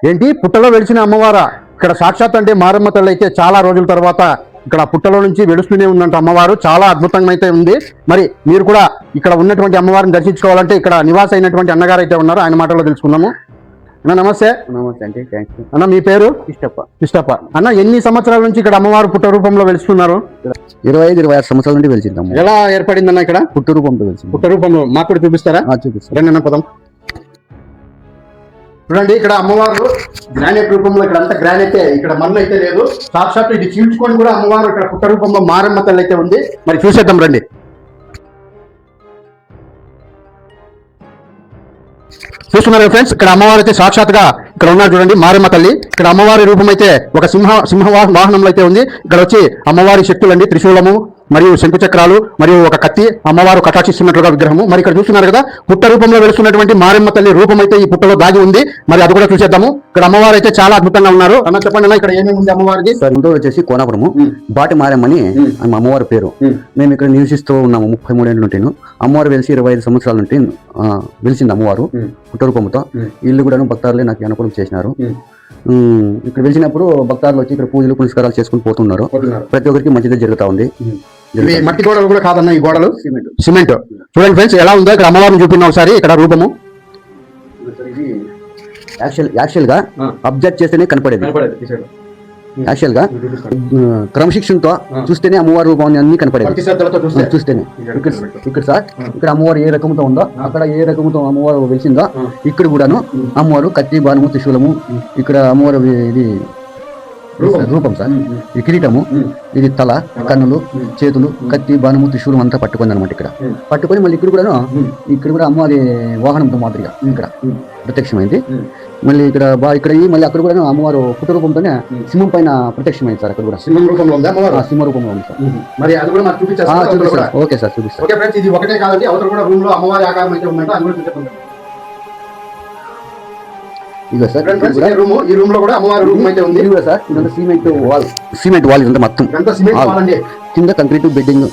ఏంటి పుట్టలో వెలిసిన అమ్మవారా? ఇక్కడ సాక్షాత్ అంటే మారమ్మ తల్లి అయితే చాలా రోజుల తర్వాత ఇక్కడ పుట్టలో నుంచి వెలుస్తూనే ఉందంట అమ్మవారు. చాలా అద్భుతంగా అయితే ఉంది. మరి మీరు కూడా ఇక్కడ ఉన్నటువంటి అమ్మవారిని దర్శించుకోవాలంటే ఇక్కడ నివాస అయినటువంటి అన్నగారు అయితే ఉన్నారు, ఆయన మాటల్లో తెలుసుకుందాము. అన్న నమస్తే. నమస్తే అండి, థ్యాంక్ యూ. అన్న మీ పేరు? కృష్ణప్ప. అన్న ఎన్ని సంవత్సరాల నుంచి ఇక్కడ అమ్మవారు పుట్ట రూపంలో వెలుస్తున్నారు? 25-26 సంవత్సరాల నుండి వెలిసిందాము. ఎలా ఏర్పడిందన్న ఇక్కడ పుట్టు రూపంలో వెలిసింది? పుట్ట రూపంలో మాకు కూడా చూపిస్తారా? చూపిస్తాను రండి అన్న పదం. చూడండి ఇక్కడ అమ్మవారు గ్రానైట్ రూపంలో, ఇక్కడ అంతా గ్రానైట్, ఇక్కడ మన్ను అయితే లేదు. సాక్షాత్ ఇది చీల్చుకొని కూడా అమ్మవారు ఇక్కడ పుట్ట రూపంలో మారమ్మ తల్లి అయితే ఉంది. మరి చూసేద్దాం రండి. చూస్తున్నారు ఫ్రెండ్స్, ఇక్కడ అమ్మవారు అయితే సాక్షాత్గా ఇక్కడ ఉన్నారు. చూడండి మారమ్మ తల్లి. ఇక్కడ అమ్మవారి రూపం అయితే ఒక సింహ వాహనంలో అయితే ఉంది. ఇక్కడ వచ్చి అమ్మవారి శక్తులండి, త్రిశూలము మరియు శంకు చక్రాలు మరియు ఒక కత్తి, అమ్మవారు కటాక్షిస్తున్నట్లుగా విగ్రహము. మరి ఇక్కడ చూస్తున్నారు కదా పుట్ట రూపంలో వెలుస్తున్నటువంటి మారమ్మ తల్లి రూపం అయితే ఈ పుట్టలో దాగి ఉంది. మరి అది కూడా చూసేద్దాము. ఇక్కడ అమ్మవారు అయితే చాలా అద్భుతంగా ఉన్నారు. అన్న చెప్పండి అన్న, ఇక్కడ ఏమేమి ఉంది అమ్మవారికి? ఇంట్లో వచ్చేసి కోనాపురము, బాటి మారమ్మని అమ్మవారి పేరు. మేము ఇక్కడ నివసిస్తూ ఉన్నాము 33 ఏళ్ళ నుండి. అమ్మవారు వెలిసి 25 సంవత్సరాల నుండి వెలిసింది అమ్మవారు పుట్ట రూపంతో. ఇల్లు కూడా భక్తారులే నాకు అనుకూలం చేసినారు. ఇక్కడ వెలిసినప్పుడు భక్తారులు వచ్చి ఇక్కడ పూజలు పునస్కారాలు చేసుకుని పోతున్నారు. ప్రతి ఒక్కరికి మంచిగా జరుగుతా ఉంది. మట్టి గోడలు కూడా కాదన్న, ఈ గోడలు సిమెంట్. చూడండి ఫ్రెండ్స్ ఎలా ఉందో. ఇక్కడ అమ్మవారిని చూపిన ఒకసారి ఇక్కడ రూపము యాక్చువల్ గా అబ్జర్వ్ చేస్తేనే కనపడేది. యాక్చువల్ గా క్రమశిక్షణతో చూస్తేనే అమ్మవారి రూపం అన్ని కనపడేది. చూస్తేనే ఇక్కడ సార్ ఇక్కడ అమ్మవారు ఏ రకంతో ఉందో అక్కడ ఏ రకంతో అమ్మవారు వెలిసిందో ఇక్కడ కూడాను అమ్మవారు కత్తి, బాణము, త్రిశూలము, ఇక్కడ అమ్మవారు ఇది రూపం సార్. ఇది కిరీటము, ఇది తల, కన్నులు, చేతులు, కత్తి, బాణము, త్రిశూలం అంతా పట్టుకుంది అనమాట. ఇక్కడ పట్టుకొని మళ్ళీ ఇక్కడ కూడా అమ్మవారి వాహనంతో మాదిరిగా ఇక్కడ ప్రత్యక్షమైంది. మళ్ళీ ఇక్కడ మళ్ళీ అక్కడ కూడా అమ్మవారు పుట్ట రూపంతోనే సింహం పైన ప్రత్యక్షమైంది సార్. అక్కడ కూడా సింహ రూపంలో ఉంది సార్. మరి అది కూడా మాకు చూపిస్తారు. ఓకే సార్, చూపిస్తాను. ఓకే ఫ్రెండ్స్, ఇది ఒకటే కాదండి, అవతల కూడా రూమ్ లో అమ్మవారి ఆకారం అయితే ఉందంట, అది కూడా చూపిస్తాను. ఇదిగో సార్ ఈ రూమ్ లో కూడా అమ్మవారి రూపం అయితే ఉంది. ఇదిగో సార్ ఇదంతా సిమెంట్ వాల్ ఇదంతా మొత్తం కింద కంక్రీట్ బెడ్డింగ్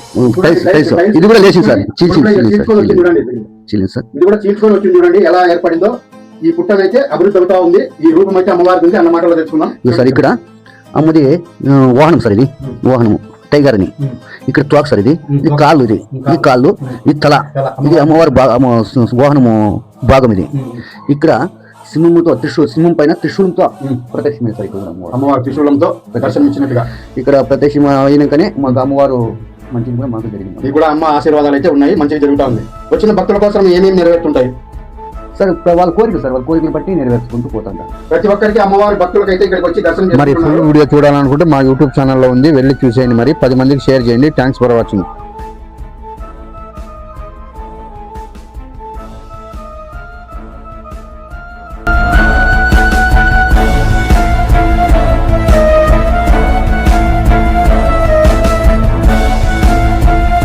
టైల్స్. ఇది కూడా లేచింది సార్, చీలింది సార్. ఇది కూడా చీల్చుకొని వచ్చింది. చూడండి ఎలా ఏర్పడిందో. ఈ పుట్టనైతే అభివృద్ధి అవుతా ఉంది. ఈ రూపం అయితే అమ్మవారి ఉంది అన్న మాటలో తెలుసుకున్నాం సార్. ఇక్కడ అమ్మది వాహనం సార్, ఇది వాహనము టైగర్ అని. ఇక్కడ తోక సార్, ఇది కాళ్ళు, ఇది కాళ్ళు, ఇది తల, ఇది అమ్మవారి వాహనము భాగం. ఇది ఇక్కడ సింహంతో సింహం పైన త్రిశూలంతో ప్రత్యక్షమైన సార్. ఇక్కడ అమ్మవారు త్రిశూలంతో దర్శనమిచ్చినట్టుగా ఇక్కడ ప్రత్యక్షం అయినాకనే మాకు అమ్మవారు మంచిగా కూడా మాకు జరిగింది. ఇది కూడా అమ్మ ఆశీర్వాదాలు అయితే ఉన్నాయి, మంచిగా జరుగుతూ ఉంది. వచ్చిన భక్తుల కోసం ఏమేమి నెరవేరుతుంటాయి సార్? వాళ్ళ కోరికలు సార్, వాళ్ళ కోరికలు బట్టి నెరవేర్చుకుంటూ పోతాం. ప్రతి ఒక్కరికి అమ్మవారి భక్తులకు అయితే ఇక్కడికి వచ్చి దర్శనం. మరి ఫుల్ వీడియో చూడాలనుకుంటే మా యూట్యూబ్ ఛానల్లో ఉంది, వెళ్ళి చూసేయండి. మరి 10 మందికి షేర్ చేయండి. Thanks for watching.